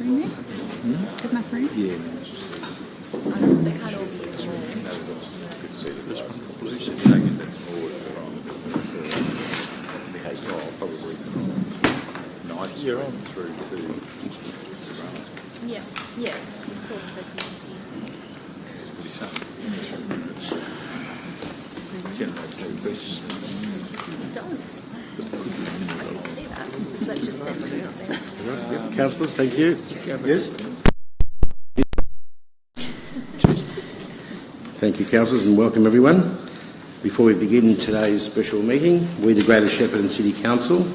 room there? Good enough room? Yeah. They can't all be in the room. This one is blue, so you reckon that's more from probably from nights through to Serrano. Yeah, yeah. Of course, the community. What do you say? 10 minutes. It does. I can see that. That just censors there. Councillors, thank you. Yes. Thank you, councillors, and welcome everyone. Before we begin today's special meeting, we, the Greater Shepparton City Council,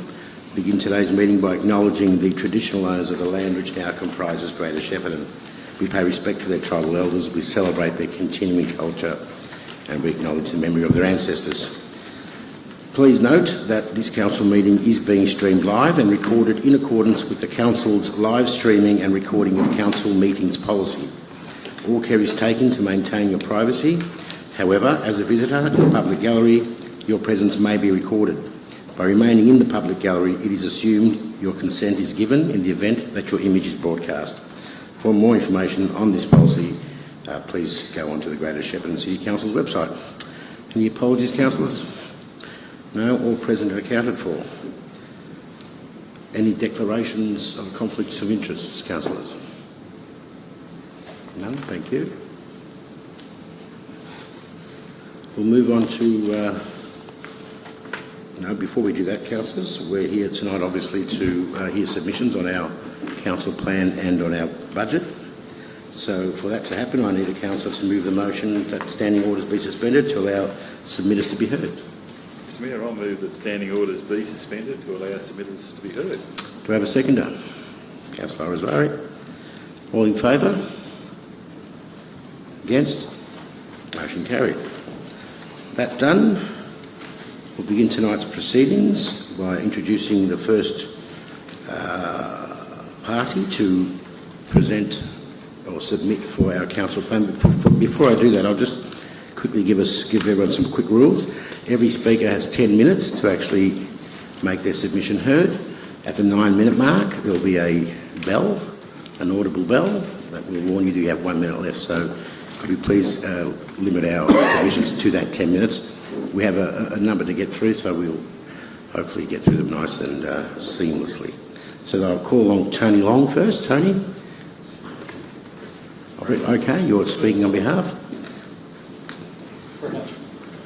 begin today's meeting by acknowledging the traditional owners of the land which now comprises Greater Shepparton. We pay respect to their tribal elders, we celebrate their continuing culture, and we acknowledge the memory of their ancestors. Please note that this council meeting is being streamed live and recorded in accordance with the council's live streaming and recording of council meetings policy. All care is taken to maintain your privacy. However, as a visitor in the public gallery, your presence may be recorded. By remaining in the public gallery, it is assumed your consent is given in the event that your image is broadcast. For more information on this policy, please go on to the Greater Shepparton City Council's website. Any apologies, councillors? No, all present and accounted for. Any declarations of conflicts of interests, councillors? None, thank you. We'll move on to, before we do that, councillors, we're here tonight obviously to hear submissions on our council plan and on our budget. So for that to happen, I need a councillor to move the motion that standing orders be suspended to allow submitters to be heard. Mr Mayor, I'll move that standing orders be suspended to allow submitters to be heard. Do I have a seconder? Councillor Rosari. All in favour? Against? Motion carried. That done, we'll begin tonight's proceedings by introducing the first party to present or submit for our council plan. Before I do that, I'll just quickly give everyone some quick rules. Every speaker has 10 minutes to actually make their submission heard. At the 9-minute mark, there'll be a bell, an audible bell that will warn you that you have 1 minute left. So could we please limit our submissions to that 10 minutes? We have a number to get through, so we'll hopefully get through them nice and seamlessly. So I'll call on Tony Long first. Tony? Okay, you're speaking on behalf?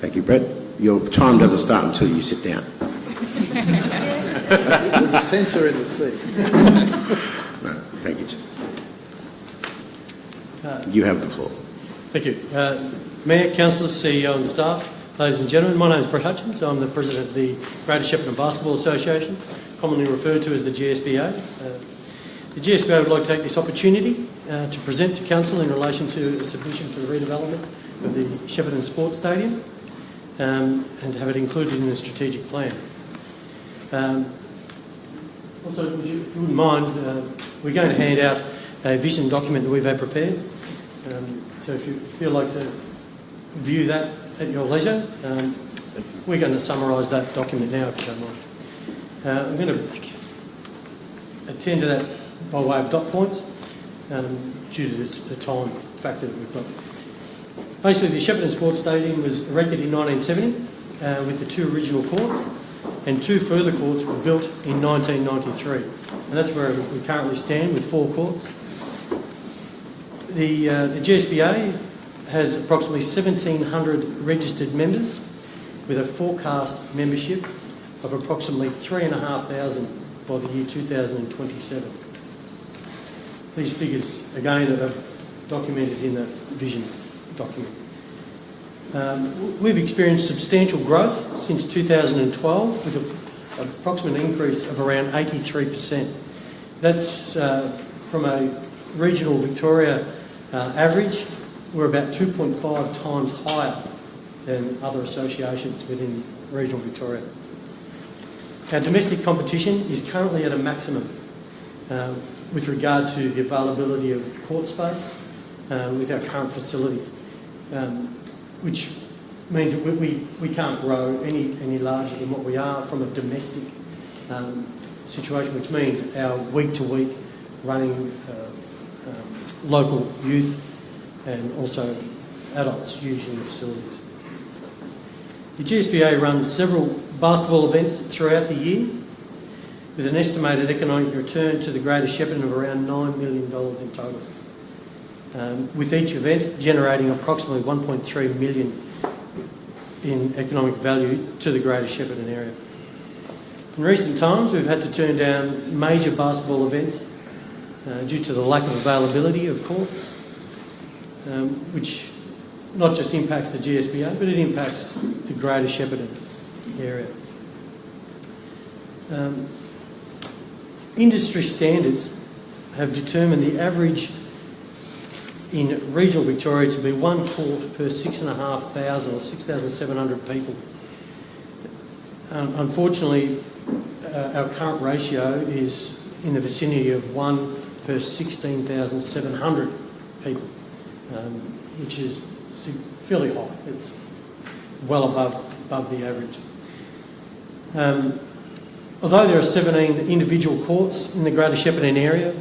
Thank you, Brett. Your time doesn't start until you sit down. There's a sensor in the seat. No, thank you. You have the floor. Thank you. Mayor, councillors, CEO and staff, ladies and gentlemen, my name is Brett Hutchins. I'm the President of the Greater Shepparton Basketball Association, commonly referred to as the GSBA. The GSBA would like to take this opportunity to present to Council in relation to a submission for the redevelopment of the Shepparton Sports Stadium and to have it included in the strategic plan. Also, if you wouldn't mind, we're going to hand out a vision document that we've had prepared. So if you feel like to view that at your leisure, we're going to summarise that document now, if you don't mind. I'm going to attend to that by way of dot points due to the time factor that we've got. Basically, the Shepparton Sports Stadium was erected in 1970 with the 2 original courts, and 2 further courts were built in 1993. And that's where we currently stand with 4 courts. The GSBA has approximately 1,700 registered members with a forecast membership of approximately 3,500 by the year 2027. These figures, again, are documented in that vision document. We've experienced substantial growth since 2012 with an approximate increase of around 83%. That's from a regional Victoria average. We're about 2.5 times higher than other associations within regional Victoria. Our domestic competition is currently at a maximum with regard to the availability of court space with our current facility, which means that we can't grow any larger than what we are from a domestic situation, which means our week-to-week running local youth and also adults using the facilities. The GSBA runs several basketball events throughout the year with an estimated economic return to the Greater Shepparton of around $9 million in total, with each event generating approximately $1.3 million in economic value to the Greater Shepparton area. In recent times, we've had to turn down major basketball events due to the lack of availability of courts, which not just impacts the GSBA, but it impacts the Greater Shepparton area. Industry standards have determined the average in regional Victoria to be 1 court per 6,500 or 6,700 people. Unfortunately, our current ratio is in the vicinity of 1 per 16,700 people, which is fairly high. It's well above the average. Although there are 17 individual courts in the Greater Shepparton area,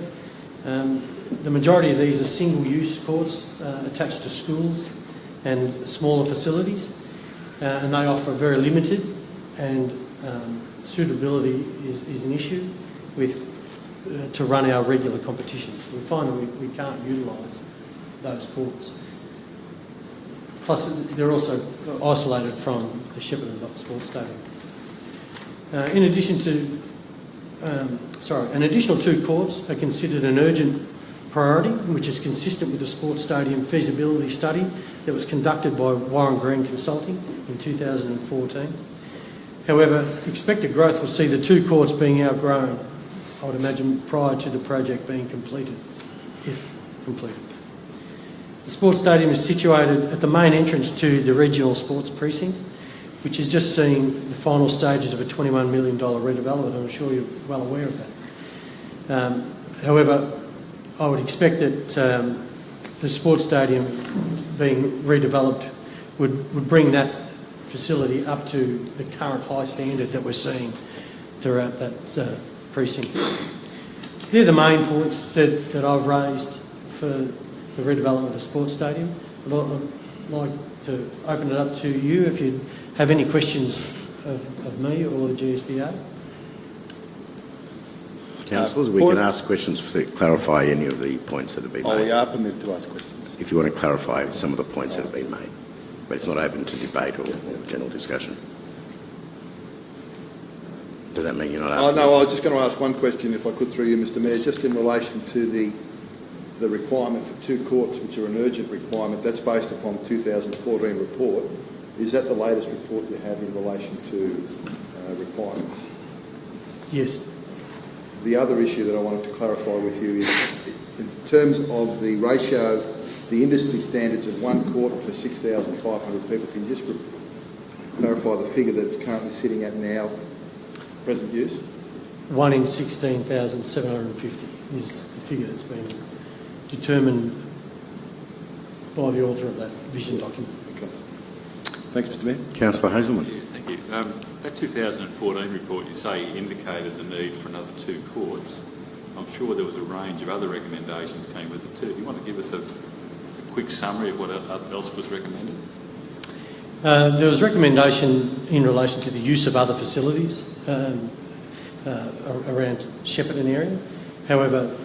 the majority of these are single-use courts attached to schools and smaller facilities, and they offer very limited and suitability is an issue to run our regular competitions. We find that we can't utilise those courts. Plus, they're also isolated from the Shepparton Sports Stadium. In addition to, an additional 2 courts are considered an urgent priority, which is consistent with the sports stadium feasibility study that was conducted by Warren Green Consulting in 2014. However, expected growth will see the 2 courts being outgrown, I would imagine, prior to the project being completed, if completed. The sports stadium is situated at the main entrance to the regional sports precinct, which is just seeing the final stages of a $21 million redevelopment. I'm sure you're well aware of that. However, I would expect that the sports stadium being redeveloped would bring that facility up to the current high standard that we're seeing throughout that precinct. They're the main points that I've raised for the redevelopment of the sports stadium. I'd like to open it up to you if you have any questions of me or the GSBA. Councillors, we can ask questions to clarify any of the points that have been made. We are permitted to ask questions. If you want to clarify some of the points that have been made, but it's not open to debate or general discussion. Does that mean you're not asking? No, I was just going to ask one question, if I could, through you, Mr Mayor, just in relation to the requirement for 2 courts, which are an urgent requirement. That's based upon the 2014 report. Is that the latest report you have in relation to requirements? Yes. The other issue that I wanted to clarify with you is, in terms of the ratio, the industry standards of 1 court per 6,500 people, can you just clarify the figure that it's currently sitting at now, present use? 1 in 16,750 is the figure that's been determined by the author of that vision document. Okay. Thanks, Mr Mayor. Councillor Hazelman. Yeah, thank you. That 2014 report, you say, indicated the need for another 2 courts. I'm sure there was a range of other recommendations came with it too. Do you want to give us a quick summary of what else was recommended? There was recommendation in relation to the use of other facilities around Shepparton area. However,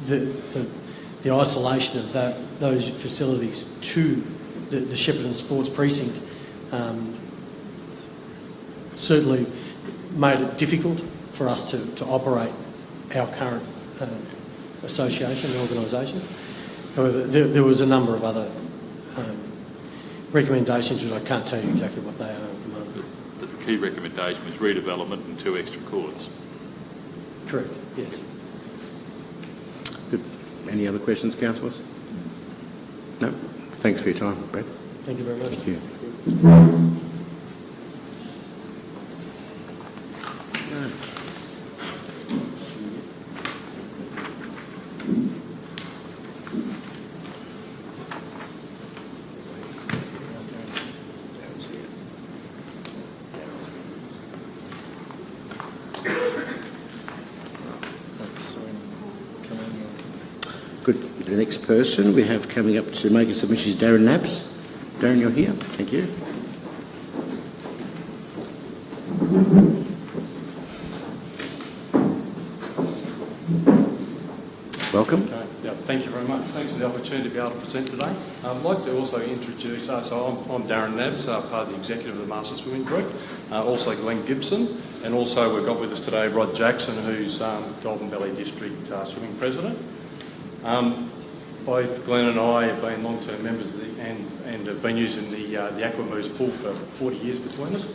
the isolation of those facilities to the Shepparton Sports Precinct certainly made it difficult for us to operate our current association and organisation. However, there was a number of other recommendations, which I can't tell you exactly what they are at the moment. But the key recommendation was redevelopment and 2 extra courts. Correct, yes. Good. Any other questions, councillors? No? Thanks for your time, Brad. Thank you very much. Thank you. The next person we have coming up to make a submission is Darren Nabbs. Darren, you're here. Thank you. Welcome. Okay. Yeah, thank you very much. Thanks for the opportunity to be able to present today. I'd like to also introduce, so I'm Darren Nabbs, part of the executive of the Master Swimming Group, also Glenn Gibson, and also we've got with us today Rod Jackson, who's Golden Valley District Swimming President. Both Glenn and I have been long-term members of and have been using the Aquamoose pool for 40 years between us.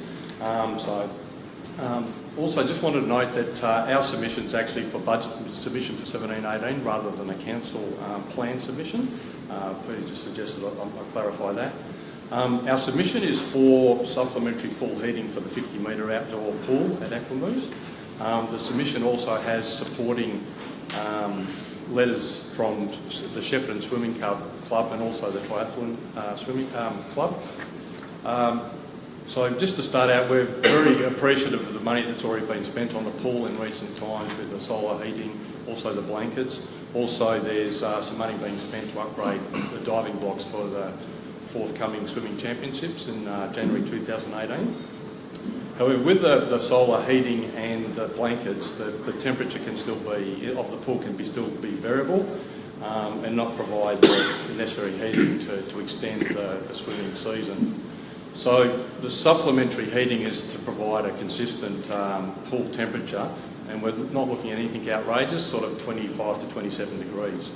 Also, just wanted to note that our submission is actually for budget submission for 17-18 rather than a council plan submission. Please just suggest that I clarify that. Our submission is for supplementary pool heating for the 50-metre outdoor pool at Aquamoose. The submission also has supporting letters from the Shepparton Swimming Club and also the Triathlon Swimming Club. So just to start out, we're very appreciative of the money that's already been spent on the pool in recent times with the solar heating, also the blankets. Also there's some money being spent to upgrade the diving blocks for the forthcoming swimming championships in January 2018. However, with the solar heating and the blankets, the temperature can still be, of the pool can still be variable and not provide the necessary heating to extend the swimming season. So the supplementary heating is to provide a consistent pool temperature, and we're not looking at anything outrageous, sort of 25 to 27 degrees.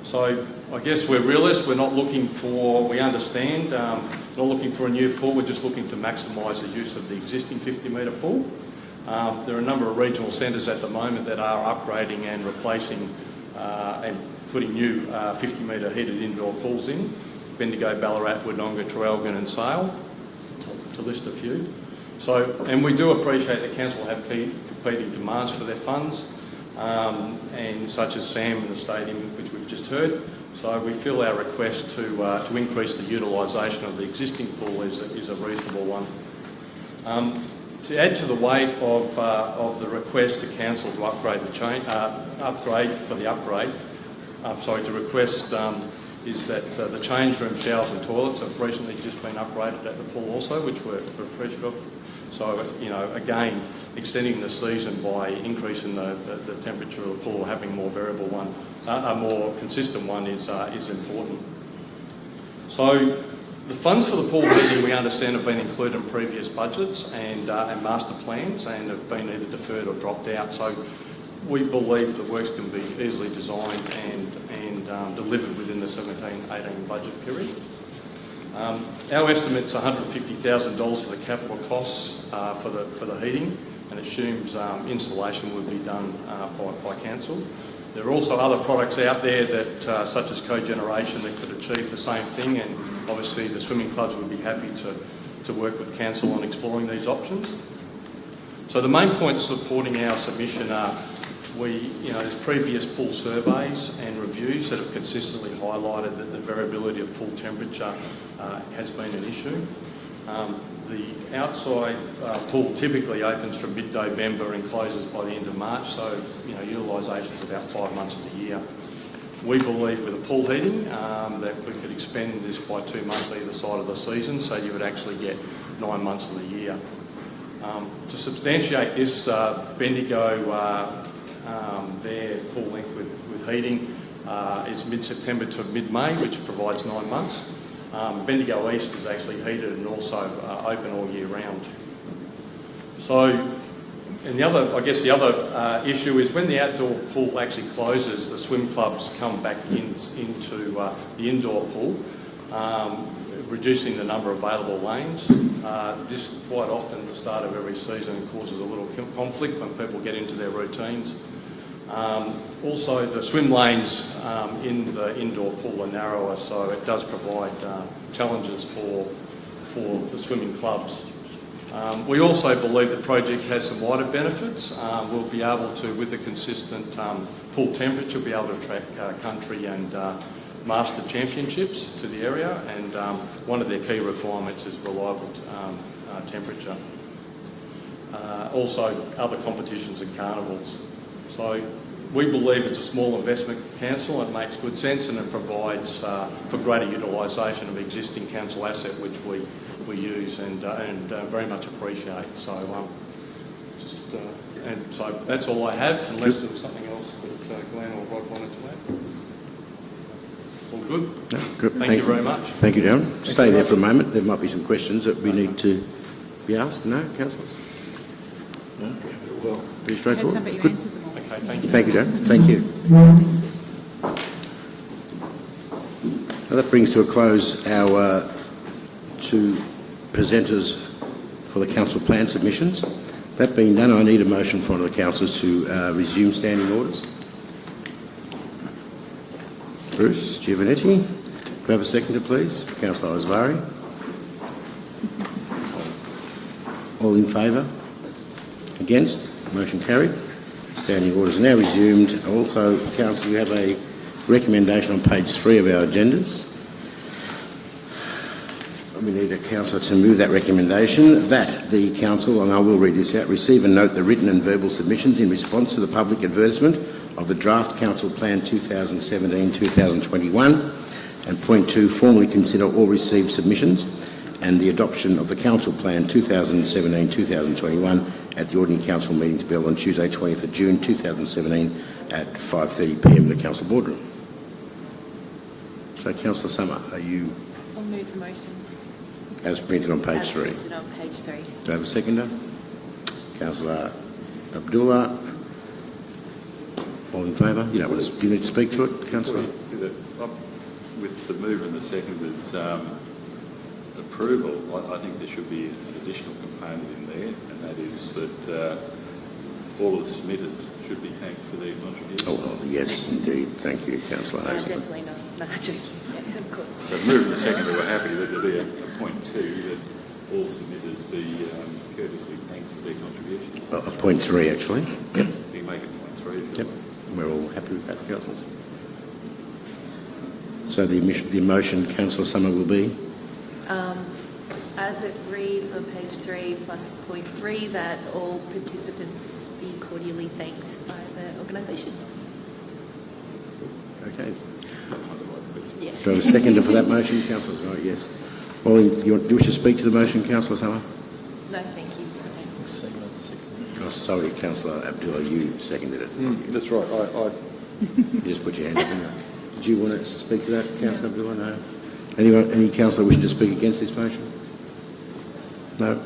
So I guess we're realists, we're not looking for, we understand, not looking for a new pool, we're just looking to maximise the use of the existing 50-metre pool. There are a number of regional centres at the moment that are upgrading and replacing and putting new 50-metre heated indoor pools in. Bendigo, Ballarat, Wodonga, Traralgon and Sale, to list a few. So, and we do appreciate that council have competing demands for their funds, and such as SAM and the stadium, which we've just heard. So we feel our request to increase the utilisation of the existing pool is a reasonable one. To add to the weight of the request to council to upgrade to request is that the change room, showers and toilets have recently just been upgraded at the pool also, which we're appreciative of. So, you know, again, extending the season by increasing the temperature of the pool, having more variable one, a more consistent one is important. So the funds for the pool heating, we understand, have been included in previous budgets and master plans and have been either deferred or dropped out. So we believe the works can be easily designed and delivered within the 17-18 budget period. Our estimate's $150,000 for the capital costs for the heating, and assumes installation will be done by council. There are also other products out there that, such as cogeneration, that could achieve the same thing, and obviously the swimming clubs would be happy to work with council on exploring these options. So the main points supporting our submission are there's previous pool surveys and reviews that have consistently highlighted that the variability of pool temperature has been an issue. The outside pool typically opens from mid-November and closes by the end of March, so utilisation is about 5 months of the year. We believe with the pool heating that we could expand this by 2 months either side of the season, so you would actually get 9 months of the year. To substantiate this, Bendigo, their pool length with heating is mid-September to mid-May, which provides 9 months. Bendigo East is actually heated and also open all year round. So, and the other issue is when the outdoor pool actually closes, the swim clubs come back into the indoor pool, reducing the number of available lanes. This quite often at the start of every season causes a little conflict when people get into their routines. Also, the swim lanes in the indoor pool are narrower, so it does provide challenges for the swimming clubs. We also believe the project has some wider benefits. We'll be able to, with the consistent pool temperature, be able to attract country and master championships to the area, and one of their key requirements is reliable temperature. Also, other competitions and carnivals. So we believe it's a small investment council. It makes good sense and it provides for greater utilisation of existing council asset, which we use and very much appreciate. So so that's all I have, unless there was something else that Glenn or Rod wanted to add. All good? No, good. Thank you very much. Thank you, Darren. Stay there for a moment. There might be some questions that we need to be asked. No, councillors? No? Well, pretty straightforward. But you Good. answered them all. Okay, thank you. Thank you, Darren. Thank you. Now that brings to a close our two presenters for the council plan submissions. That being done, I need a motion from one of the councillors to resume standing orders. Bruce Giovanetti. Do I have a seconder, please? Councillor Osvari. All in favour? Against? Motion carried. Standing orders are now resumed. Also, council, we have a recommendation on page 3 of our agendas. We need a councillor to move that recommendation that the council, and I will read this out, receive and note the written and verbal submissions in response to the public advertisement of the draft council plan 2017-2021, and point 2, formally consider all received submissions and the adoption of the council plan 2017-2021 at the ordinary council meeting to be held on Tuesday 20th of June 2017 at 5:30 p.m. in the council boardroom. So, Councillor Summer, are you I'll move the motion. as printed on page As 3? printed on page 3. Do I have a seconder? Councillor Abdullah. All in favour? You don't want to, do you need to speak to it, Councillor? With the move and the seconder's approval, I think there should be an additional component in there, and that is that all of the submitters should be thanked for their contributions. Oh, well, yes, indeed. Thank you, Councillor No, Hazelton. definitely not. No, yeah, of course. So the move and the seconder were happy that there be a point 2 that all submitters be courteously thanked for their contributions. Well, a point 3, actually. Yep. We make it point 3. If you Yep. like. We're all happy with that, councillors. So the motion, Councillor Summer, will be? As it reads on page 3 plus point 3, that all participants be cordially thanked by the organisation. Okay. Yeah. Do I have a seconder for that motion, councillors? Right, yes. Well, do you wish to speak to the motion, Councillor Summer? No, thank you, Mr. Mayor. Oh, sorry, Councillor Abdullah, you seconded it. That's right. You just put your hand up. Didn't you? Did you want to speak to that, Councillor Abdullah? No. Anyone, any councillor wishing to speak against this motion? No.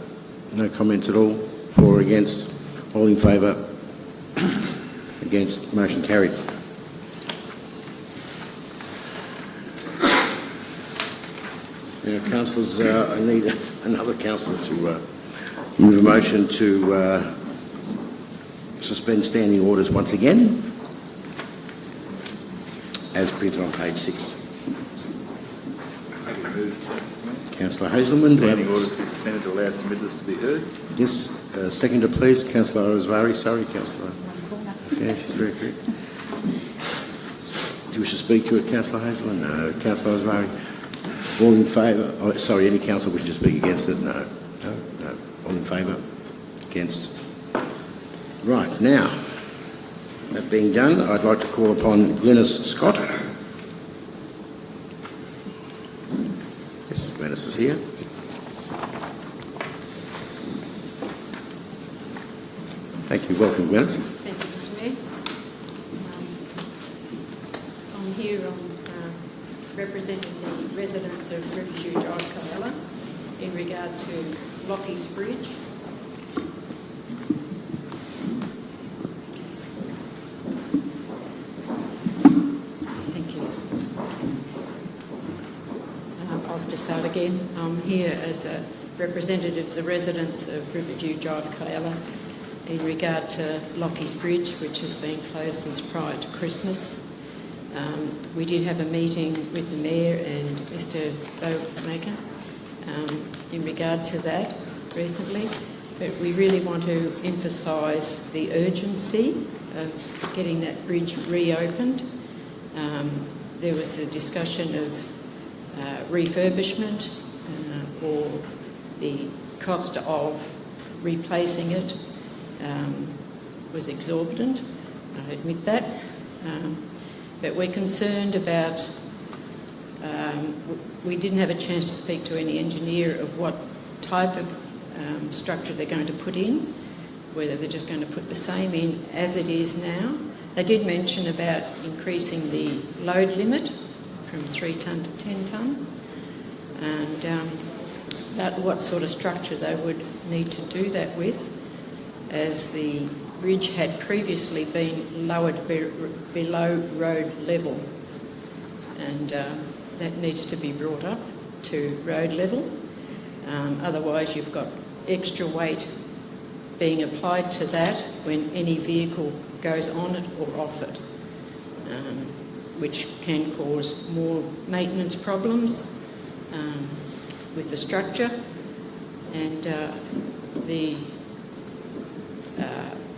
No comments at all. For or against? All in favour? Against? Motion carried. Now, councillors, I need another councillor to move a motion to suspend standing orders once again, as printed on page 6. Councillor Hazelman. Standing orders be suspended to allow submitters to be heard. Yes, seconder please. Councillor Osvari. Sorry, Councillor. Yeah, she's very quick. Do you wish to speak to it, Councillor Hazelman? No. Councillor Osvari. All in favour? Oh, sorry, any councillor wishing to speak against it? No. No. No. All in favour? Against? Right, now, that being done, I'd like to call upon Glynis Scott. Yes, Glynis is here. Thank you. Welcome, Glynis. Thank you, Mr. Mayor. I'm here representing the residents of Riverview Drive, Coella, in regard to Lockie's Bridge. Thank you. I'll just start again. I'm here as a representative of the residents of Riverview Drive, Coella, in regard to Lockie's Bridge, which has been closed since prior to Christmas. We did have a meeting with the Mayor and Mr Bowmaker in regard to that recently, but we really want to emphasise the urgency of getting that bridge reopened. There was a discussion of refurbishment or the cost of replacing it was exorbitant, I admit that. But we're concerned about, we didn't have a chance to speak to any engineer of what type of structure they're going to put in, whether they're just going to put the same in as it is now. They did mention about increasing the load limit from 3 tonne to 10 tonne, and about what sort of structure they would need to do that with, as the bridge had previously been lowered below road level, and that needs to be brought up to road level. Otherwise you've got extra weight being applied to that when any vehicle goes on it or off it, which can cause more maintenance problems with the structure. And the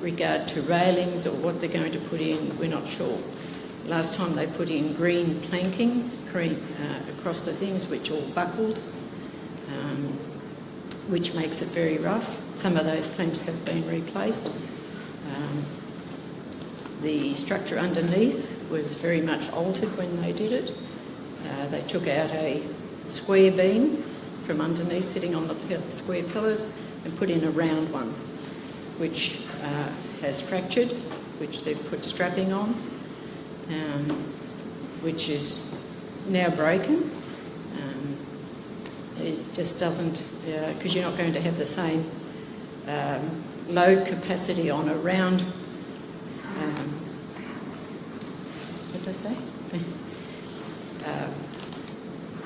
regard to railings or what they're going to put in, we're not sure. Last time they put in green planking across the things, which all buckled, which makes it very rough. Some of those planks have been replaced. The structure underneath was very much altered when they did it. They took out a square beam from underneath, sitting on the square pillars, and put in a round one, which has fractured, which they've put strapping on, which is now broken. It just doesn't, because you're not going to have the same load capacity on a round, what did I say?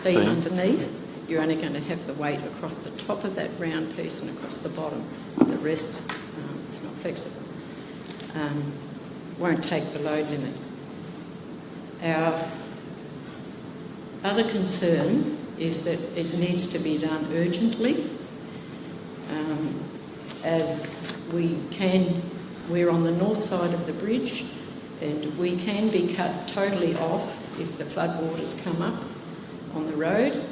Beam underneath. You're only going to have the weight across the top of that round piece and across the bottom. The rest is not flexible. Won't take the load limit. Our other concern is that it needs to be done urgently, as we're on the north side of the bridge, and we can be cut totally off if the floodwaters come up on the road,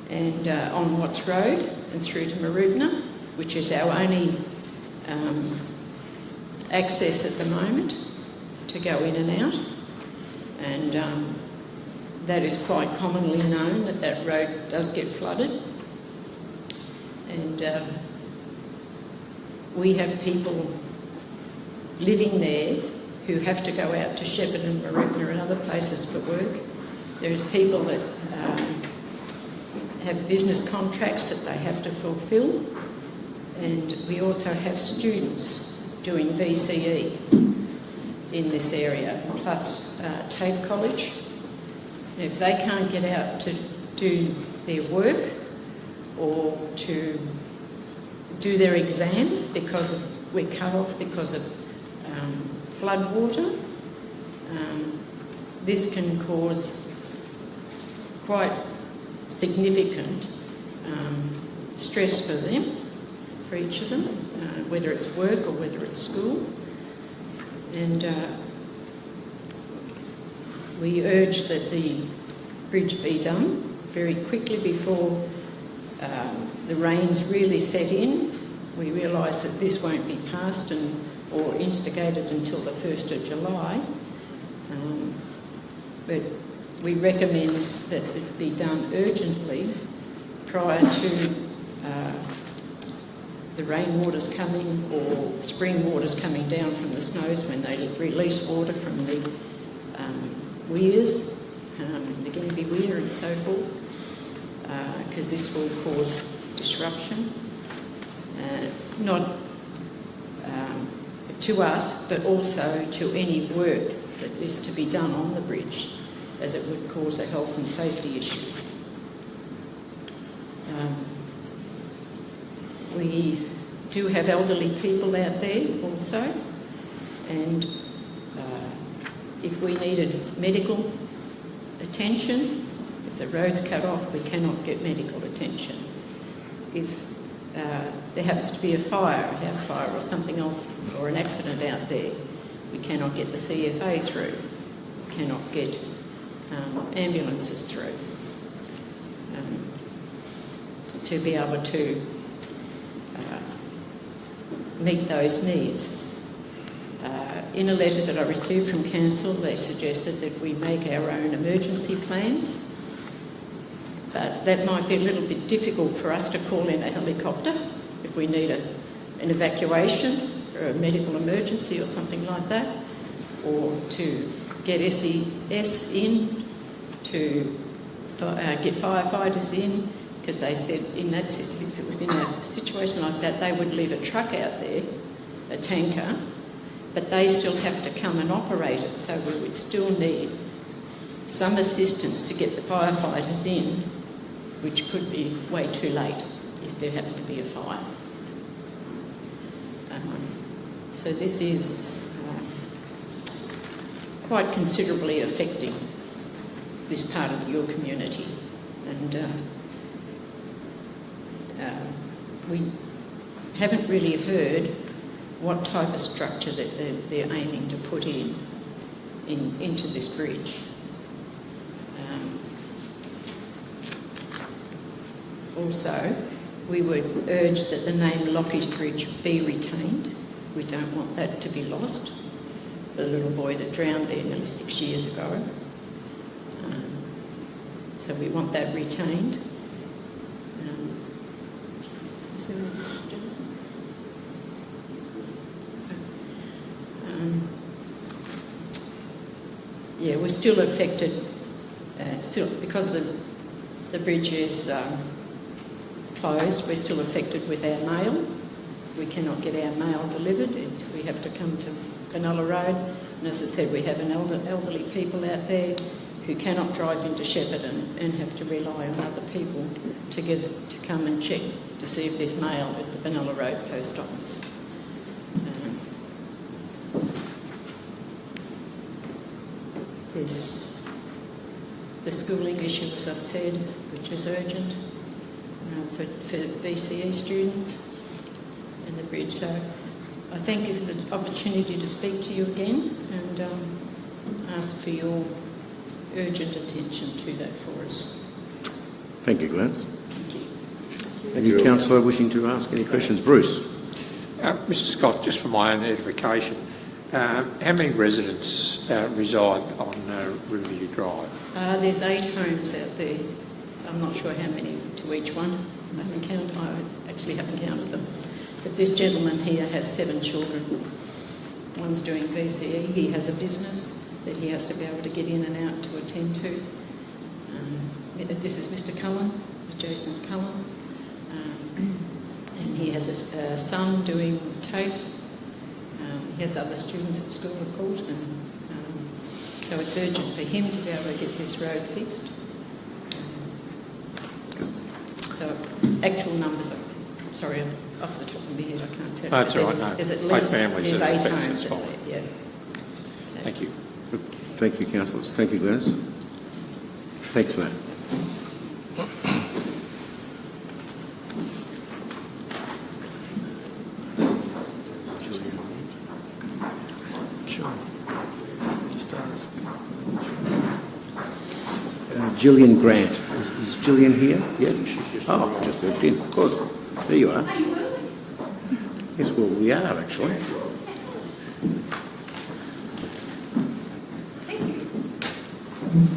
and on Watts Road and through to Maroubna, which is our only access at the moment to go in and out. And that is quite commonly known, that road does get flooded. And we have people living there who have to go out to Shepparton, Maroubna and other places for work. There's people that have business contracts that they have to fulfil, and we also have students doing VCE in this area, plus TAFE College. And if they can't get out to do their work or to do their exams because we're cut off because of flood water, this can cause quite significant stress for them, for each of them, whether it's work or whether it's school. And we urge that the bridge be done very quickly before the rains really set in. We realise that this won't be passed or instigated until the 1st of July, but we recommend that it be done urgently prior to the rainwaters coming or spring waters coming down from the snows, when they release water from the weirs, the Gimby Weir and so forth, because this will cause disruption, not to us, but also to any work that is to be done on the bridge, as it would cause a health and safety issue. We do have elderly people out there also, and if we needed medical attention, if the road's cut off, we cannot get medical attention. If there happens to be a fire, a house fire or something else, or an accident out there, we cannot get the CFA through, we cannot get ambulances through to be able to meet those needs. In a letter that I received from Council, they suggested that we make our own emergency plans, but that might be a little bit difficult for us to call in a helicopter if we need an evacuation or a medical emergency or something like that, or to get SES in, to get firefighters in, because they said if it was in a situation like that, they would leave a truck out there, a tanker, but they still have to come and operate it, so we would still need some assistance to get the firefighters in, which could be way too late if there happened to be a fire. So this is quite considerably affecting this part of your community, and we haven't really heard what type of structure that they're aiming to put into this bridge. Also, we would urge that the name Lockie's Bridge be retained. We don't want that to be lost. The little boy that drowned there nearly 6 years ago. So we want that retained. Yeah, we're still affected, because the bridge is closed, we're still affected with our mail. We cannot get our mail delivered. We have to come to Benalla Road. And as I said, we have elderly people out there who cannot drive into Shepparton and have to rely on other people to come and check to see if there's mail at the Benalla Road post office. There's the schooling issue, as I've said, which is urgent for VCE students and the bridge. So I thank you for the opportunity to speak to you again and ask for your urgent attention to that for us. Thank you, Gladys. Thank you. Any councillor wishing to ask any questions? Bruce. Mr Scott, just for my own edification, how many residents reside on Riverview Drive? There's 8 homes out there. I'm not sure how many to each one. I actually haven't counted them. But this gentleman here has 7 children. One's doing VCE. He has a business that he has to be able to get in and out to attend to. This is Mr Cullen, Jason Cullen. And he has a son doing TAFE. He has other students at school, of course, and so it's urgent for him to be able to get this road fixed. So actual numbers, sorry, off the top of my head, I can't tell. That's all right, no. There's at least families there's 8 homes. that's fine. Yeah. Thank you. Thank you, councillors. Thank you, Gladys. Thanks for that. Gillian Grant. Is Gillian here? Yeah, she's just walked in. Of course. There you are. Yes, well, we are actually.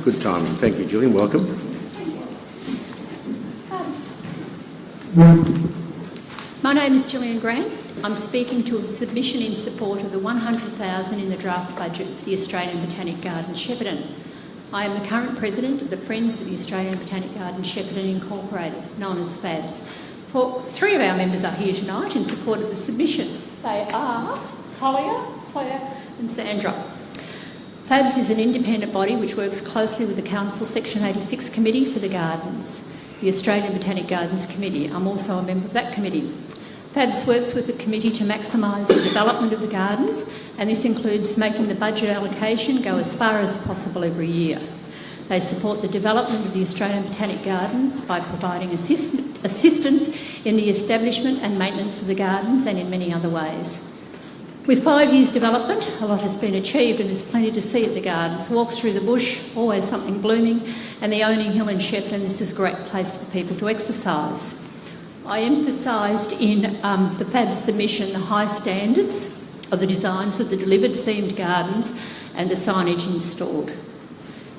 Good timing. Thank you, Gillian. Welcome. My name is Gillian Grant. I'm speaking to a submission in support of the $100,000 in the draft budget for the Australian Botanic Gardens Shepparton. I am the current president of the Friends of the Australian Botanic Gardens Shepparton Incorporated, known as FABS. 3 of our members are here tonight in support of the submission. They are Talia, Claire and Sandra. FABS is an independent body which works closely with the Council Section 86 Committee for the Gardens, the Australian Botanic Gardens Committee. I'm also a member of that committee. FABS works with the committee to maximise the development of the gardens, and this includes making the budget allocation go as far as possible every year. They support the development of the Australian Botanic Gardens by providing assistance in the establishment and maintenance of the gardens and in many other ways. With 5 years' development, a lot has been achieved and there's plenty to see at the gardens. Walks through the bush, always something blooming, and the Owning Hill in Shepparton, this is a great place for people to exercise. I emphasised in the FABS submission the high standards of the designs of the delivered themed gardens and the signage installed.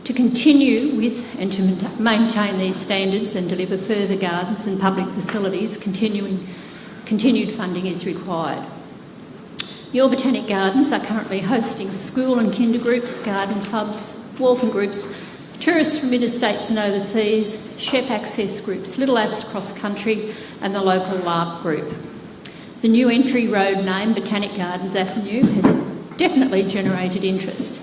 To continue with and to maintain these standards and deliver further gardens and public facilities, continued funding is required. Your Botanic Gardens are currently hosting school and kinder groups, garden clubs, walking groups, tourists from interstates and overseas, Shep access groups, Little Lads Cross Country and the local LARP group. The new entry road name, Botanic Gardens Avenue, has definitely generated interest.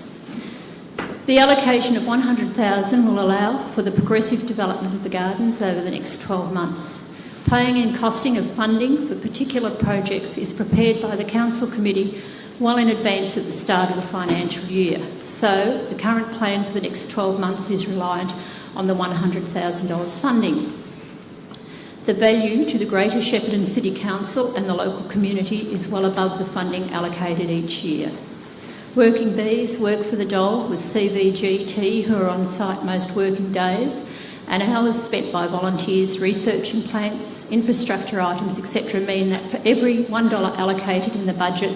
The allocation of $100,000 will allow for the progressive development of the gardens over the next 12 months. Paying and costing of funding for particular projects is prepared by the Council Committee well in advance at the start of the financial year. So the current plan for the next 12 months is reliant on the $100,000 funding. The value to the Greater Shepparton City Council and the local community is well above the funding allocated each year. Working bees work for the dole with CVGT, who are on site most working days, and hours spent by volunteers researching plants, infrastructure items, etc. mean that for every $1 allocated in the budget,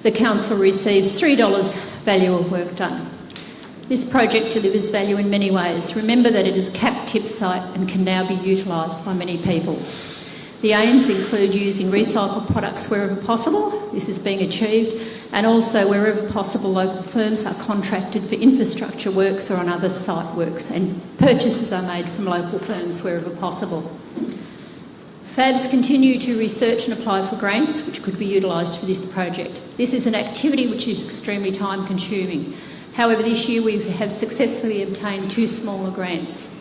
the council receives $3 value of work done. This project delivers value in many ways. Remember that it is a capped tip site and can now be utilised by many people. The aims include using recycled products wherever possible. This is being achieved, and also wherever possible local firms are contracted for infrastructure works or on other site works, and purchases are made from local firms wherever possible. FABs continue to research and apply for grants which could be utilised for this project. This is an activity which is extremely time consuming. However, this year we have successfully obtained 2 smaller grants.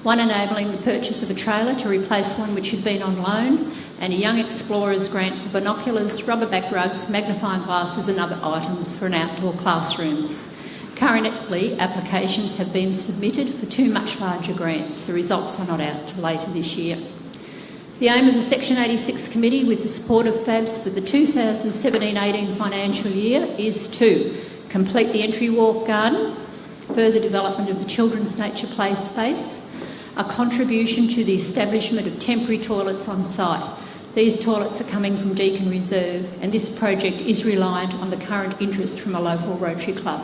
One enabling the purchase of a trailer to replace one which had been on loan, and a Young Explorers grant for binoculars, rubber back rugs, magnifying glasses and other items for an outdoor classrooms. Currently, applications have been submitted for 2 much larger grants. The results are not out till later this year. The aim of the Section 86 Committee, with the support of FABs for the 2017-18 financial year, is to complete the entry walk garden, further development of the children's nature play space, a contribution to the establishment of temporary toilets on site. These toilets are coming from Deakin Reserve, and this project is reliant on the current interest from a local Rotary Club.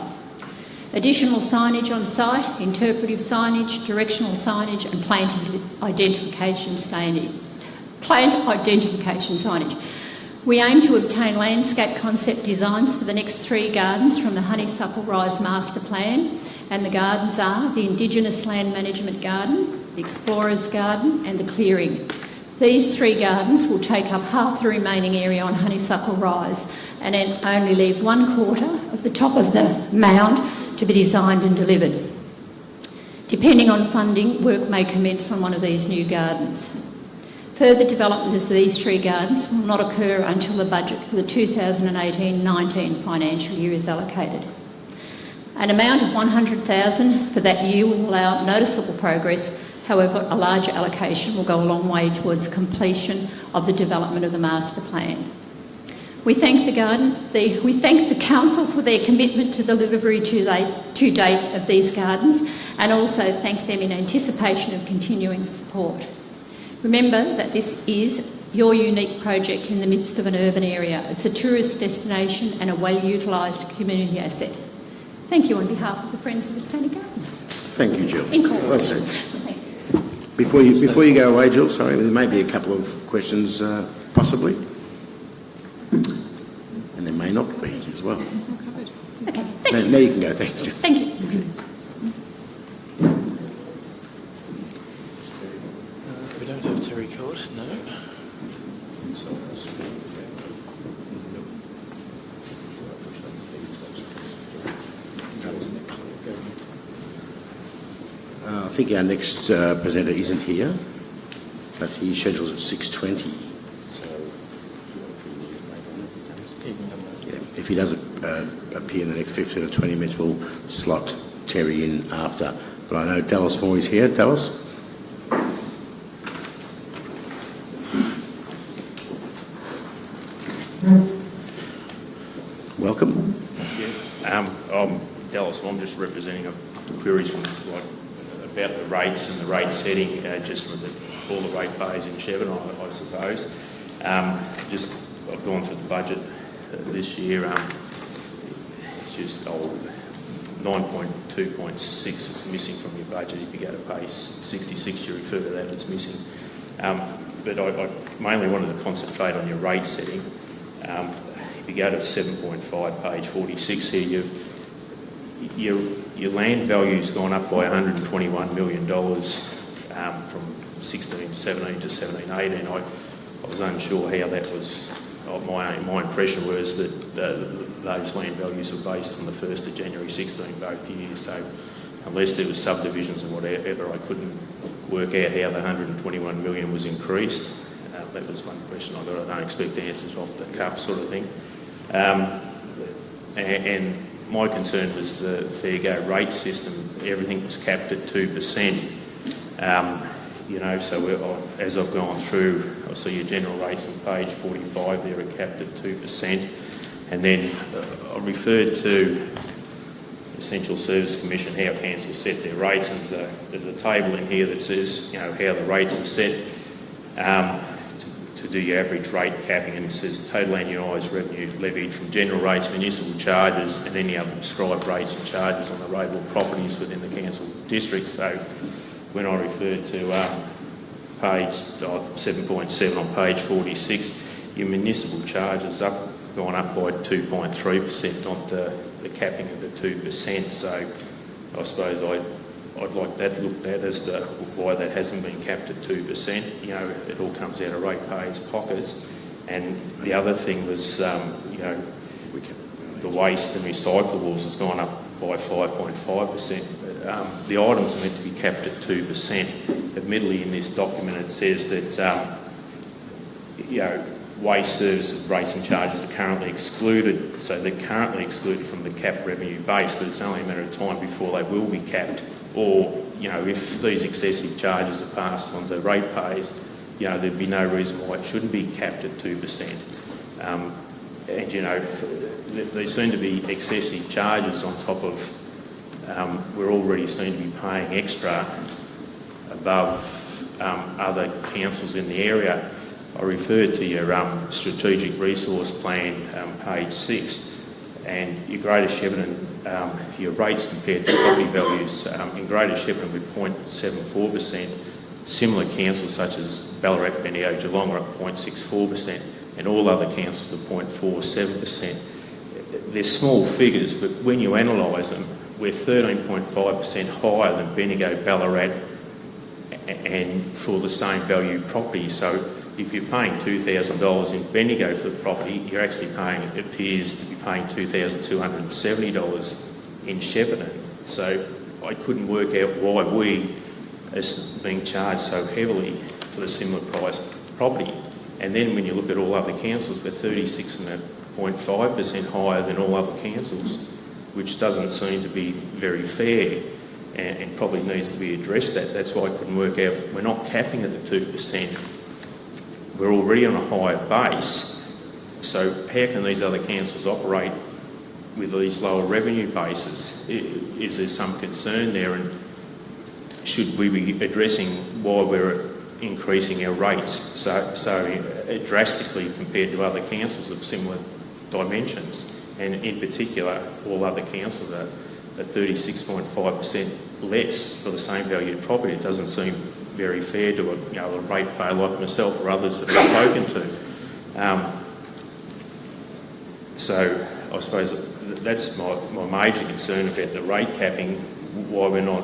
Additional signage on site, interpretive signage, directional signage and plant identification signage. We aim to obtain landscape concept designs for the next 3 gardens from the Honeysuckle Rise Master Plan, and the gardens are the Indigenous Land Management Garden, the Explorers Garden and the Clearing. These 3 gardens will take up half the remaining area on Honeysuckle Rise and then only leave 1/4 of the top of the mound to be designed and delivered. Depending on funding, work may commence on one of these new gardens. Further development of these 3 gardens will not occur until the budget for the 2018-19 financial year is allocated. An amount of $100,000 for that year will allow noticeable progress. However, a larger allocation will go a long way towards completion of the development of the master plan. We thank the council for their commitment to the delivery to date of these gardens, and also thank them in anticipation of continuing support. Remember that this is your unique project in the midst of an urban area. It's a tourist destination and a well-utilised community asset. Thank you on behalf of the Friends of the Botanic Gardens. Thank you, Jill. Well said. Before you go away, Jill, sorry, there may be a couple of questions, possibly. And there may not be as well. Okay, thank you. Now you can go, thanks, Jill. Thank you. We don't have Terry Court, no. I think our next presenter isn't here, but he's scheduled at 6:20. If he doesn't appear in the next 15 or 20 minutes, we'll slot Terry in after. But I know Dallas Moore is here. Dallas? Welcome. Thank you. I'm Dallas Moore. I'm just representing queries from about the rates and the rate setting, just for all the rate payers in Shepparton, I suppose. I've gone through the budget this year. It's just 9.2.6 is missing from your budget. If you go to page 66, you refer to that, it's missing. But I mainly wanted to concentrate on your rate setting. If you go to 7.5, page 46 here, your land value's gone up by $121 million from 16-17 to 17-18. I was unsure how that was. My impression was that those land values were based on the 1st of January 16 both years. So unless there was subdivisions and whatever, I couldn't work out how the $121 million was increased. That was one question I got. I don't expect answers off the cuff sort of thing. And my concern was the fair go rate system. Everything was capped at 2%. So as I've gone through, I see your general rates on page 45 there are capped at 2%. And then I referred to Essential Service Commission, how councils set their rates, and there's a table in here that says, how the rates are set to do your average rate capping, and it says total annualised revenue levied from general rates, municipal charges and any other prescribed rates and charges on the rateable properties within the council district. So when I referred to page 7.7 on page 46, your municipal charges gone up by 2.3%, not the capping of the 2%. So I suppose I'd like that looked at as to why that hasn't been capped at 2%. It all comes out of ratepayers' pockets. And the other thing was, the waste and recyclables has gone up by 5.5%. The items are meant to be capped at 2%. Admittedly, in this document, it says that, waste services rates and charges are currently excluded. So they're currently excluded from the capped revenue base, but it's only a matter of time before they will be capped. Or, if these excessive charges are passed on to ratepayers, there'd be no reason why it shouldn't be capped at 2%. There seem to be excessive charges on top of, we're already seen to be paying extra above other councils in the area. I referred to your strategic resource plan, page 6, and your Greater Shepparton, your rates compared to property values, in Greater Shepparton with 0.74%, similar councils such as Ballarat, Bendigo, Geelong are at 0.64%, and all other councils are 0.47%. They're small figures, but when you analyse them, we're 13.5% higher than Bendigo, Ballarat, and for the same value property. So if you're paying $2,000 in Bendigo for the property, you're actually paying, it appears to be paying $2,270 in Shepparton. So I couldn't work out why we are being charged so heavily for the similar price property. And then when you look at all other councils, we're 36.5% higher than all other councils, which doesn't seem to be very fair and probably needs to be addressed. That's why I couldn't work out. We're not capping at the 2%. We're already on a higher base, so how can these other councils operate with these lower revenue bases? Is there some concern there, and should we be addressing why we're increasing our rates so drastically compared to other councils of similar dimensions? And in particular, all other councils are 36.5% less for the same value of property. It doesn't seem very fair to a ratepayer like myself or others that I've spoken to. So I suppose that's my major concern about the rate capping, why we're not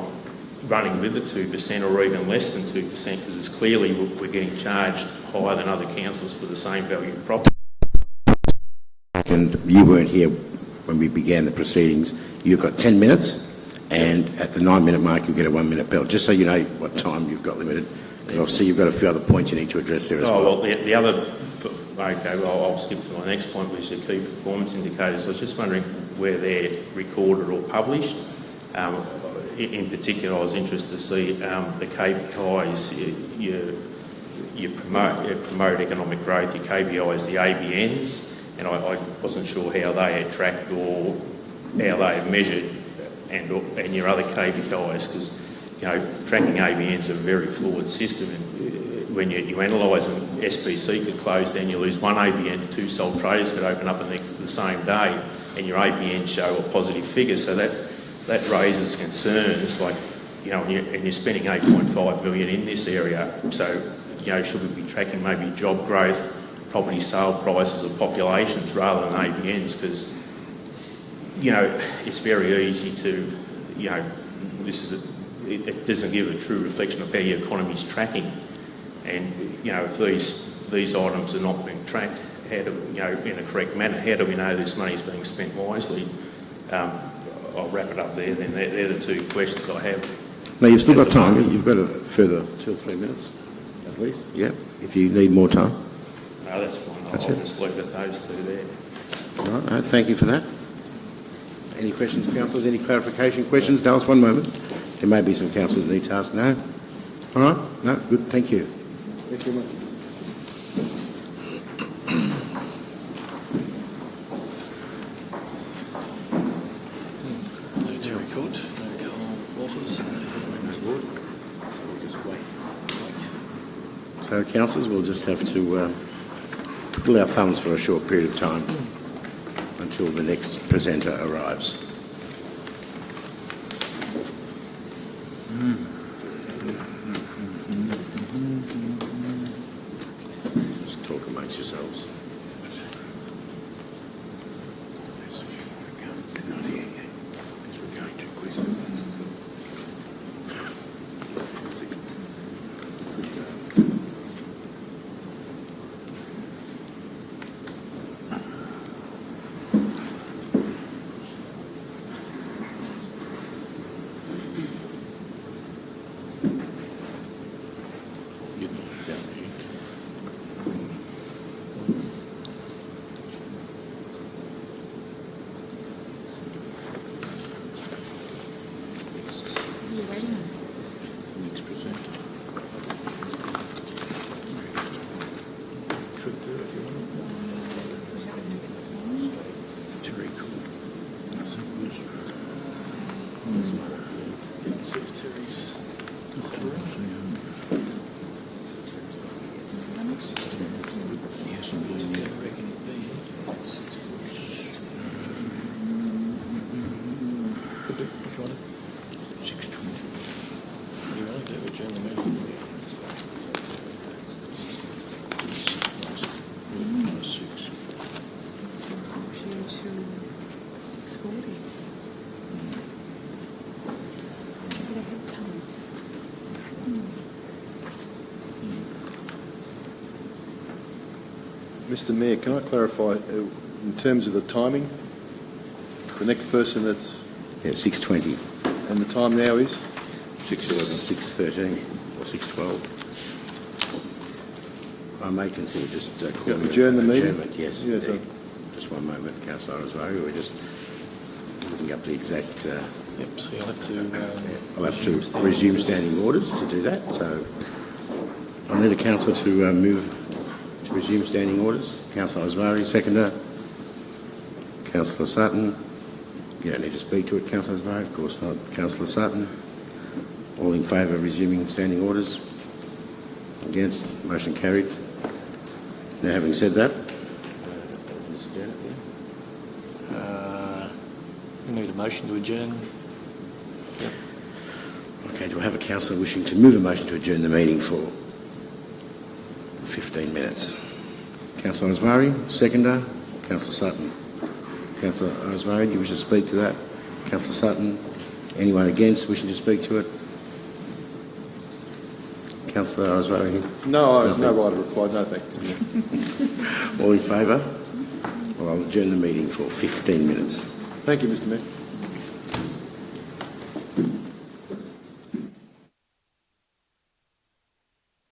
running with the 2% or even less than 2%, because it's clearly we're getting charged higher than other councils for the same value of property. And you weren't here when we began the proceedings. You've got 10 minutes. And at the 9-minute mark, you'll get a 1-minute bell, just so you know what time you've got limited. And obviously, you've got a few other points you need to address there as well. Well, the other... Okay, well, I'll skip to my next point, which is the key performance indicators. I was just wondering where they're recorded or published. In particular, I was interested to see the KPIs, you promote economic growth, your KPIs, the ABNs, and I wasn't sure how they are tracked or how they are measured, and your other KPIs, because tracking ABNs is a very flawed system, and when you analyse them, SPC could close down, you lose one ABN, 2 sole traders could open up the same day, and your ABN show a positive figure. So that raises concerns, like, you know, and you're spending 8.5 million in this area. So, you know, should we be tracking maybe job growth, property sale prices, or populations rather than ABNs? Because, you know, it's very easy to, you know, it doesn't give a true reflection of how your economy's tracking. And, you know, if these items are not being tracked, how do, you know, in a correct manner, how do we know this money is being spent wisely? I'll wrap it up there. Then they're the 2 questions I have. No, you've still got time. You've got a further 2 or 3 minutes, at least. Yeah, if you need more time. No, that's fine. I'll just leave it at those 2 there. All right, thank you for that. Any questions, councillors? Any clarification questions? Dallas, one moment. There may be some councillors that need to ask now. All right? No? Good. Thank you. Thank you very much. No Terry Court, no Carl Waters, no Ward. We'll just wait. So, councillors, we'll just have to twiddle our thumbs for a short period of time until the next presenter arrives. Just talk amongst yourselves. There's a few more to come. They're not here yet because we're going too quick. Mr Mayor, can I clarify, in terms of the timing, the next person that's... Yeah, 6:20. And the time now is? 6:13 or 6:12. I may consider just calling adjourn the meeting? Adjournment, yes. Yeah, so just one moment, Councillor Oswari. We're just looking up the exact... Yep, so you'll have to... I'll have to resume standing orders to do that. So I'll need a councillor to move to resume standing orders. Councillor Oswari, seconder. Councillor Sutton. You don't need to speak to it, Councillor Oswari. Of course not. Councillor Sutton. All in favour of resuming standing orders? Against? Motion carried. Now, having said that, we need a motion to adjourn. Yep. okay, do I have a councillor wishing to move a motion to adjourn the meeting for 15 minutes? Councillor Oswari, seconder. Councillor Sutton. Councillor Oswari, do you wish to speak to that? Councillor Sutton. Anyone against wishing to speak to it? Councillor Oswari? No, I have no right to reply. No, thank you. All in favour? Well, I'll adjourn the meeting for 15 minutes. Thank you, Mr Mayor.